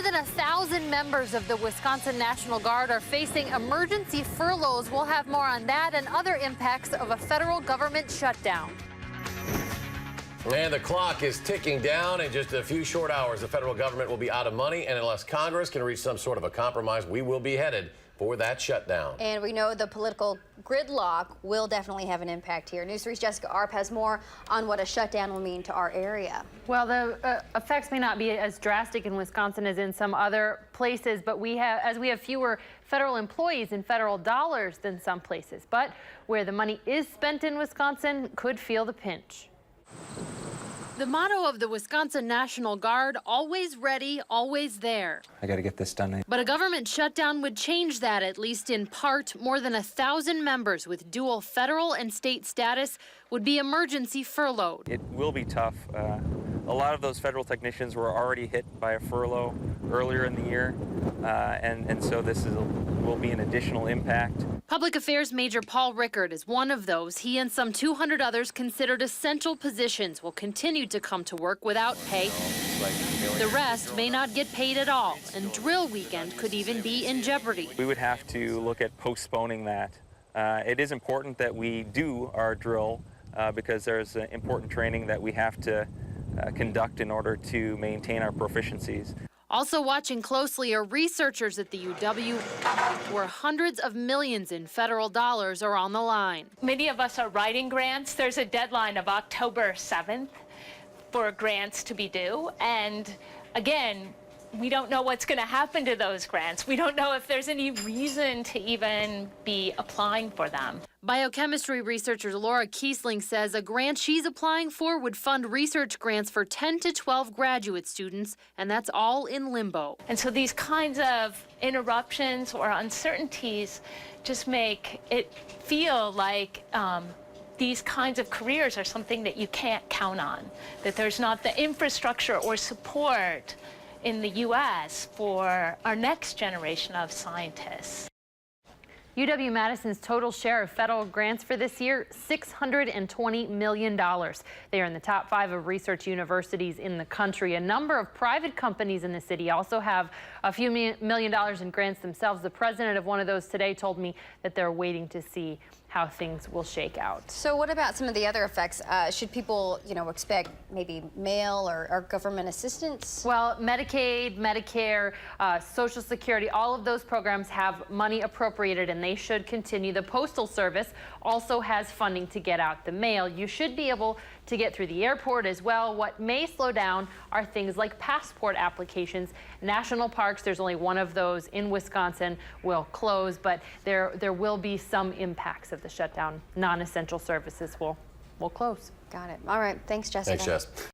More than 1,000 members of the Wisconsin National Guard are facing emergency furloughs. We'll have more on that and other impacts of a federal government shutdown. And the clock is ticking down. In just a few short hours, the federal government will be out of money, and unless Congress can reach some sort of a compromise, we will be headed for that shutdown. And we know the political gridlock will definitely have an impact here. News 3's Jessica Arp has more on what a shutdown will mean to our area. Well, the effects may not be as drastic in Wisconsin as in some other places, but we have fewer federal employees and federal dollars than some places. But where the money is spent in Wisconsin could feel the pinch. The motto of the Wisconsin National Guard, always ready, always there. I got to get this done. But a government shutdown would change that, at least in part. More than 1,000 members with dual federal and state status would be emergency furloughed. It will be tough. A lot of those federal technicians were already hit by a furlough earlier in the year, and so this will be an additional impact. Public Affairs Major Paul Rickard is one of those. He and some 200 others considered essential positions will continue to come to work without pay. The rest may not get paid at all, and drill weekend could even be in jeopardy. We would have to look at postponing that. It is important that we do our drill because there's important training that we have to conduct in order to maintain our proficiencies. Also watching closely are researchers at the UW, where hundreds of millions in federal dollars are on the line. Many of us are writing grants. There's a deadline of October 7th for grants to be due. And again, we don't know what's going to happen to those grants. We don't know if there's any reason to even be applying for them. Biochemistry researcher Laura Kiesling says a grant she's applying for would fund research grants for 10 to 12 graduate students, and that's all in limbo. And so these kinds of interruptions or uncertainties just make it feel like these kinds of careers are something that you can't count on, that there's not the infrastructure or support in the U.S. for our next generation of scientists. UW-Madison's total share of federal grants for this year, $620 million. They are in the top 5 of research universities in the country. A number of private companies in the city also have a few $1 million in grants themselves. The president of one of those today told me that they're waiting to see how things will shake out. So what about some of the other effects? Should people, expect maybe mail or government assistance? Well, Medicaid, Medicare, Social Security, all of those programs have money appropriated and they should continue. The Postal Service also has funding to get out the mail. You should be able to get through the airport as well. What may slow down are things like passport applications. National parks, there's only one of those in Wisconsin, will close, but there will be some impacts of the shutdown. Non-essential services will close. Got it. All right. Thanks, Jessica. Thanks, Jess.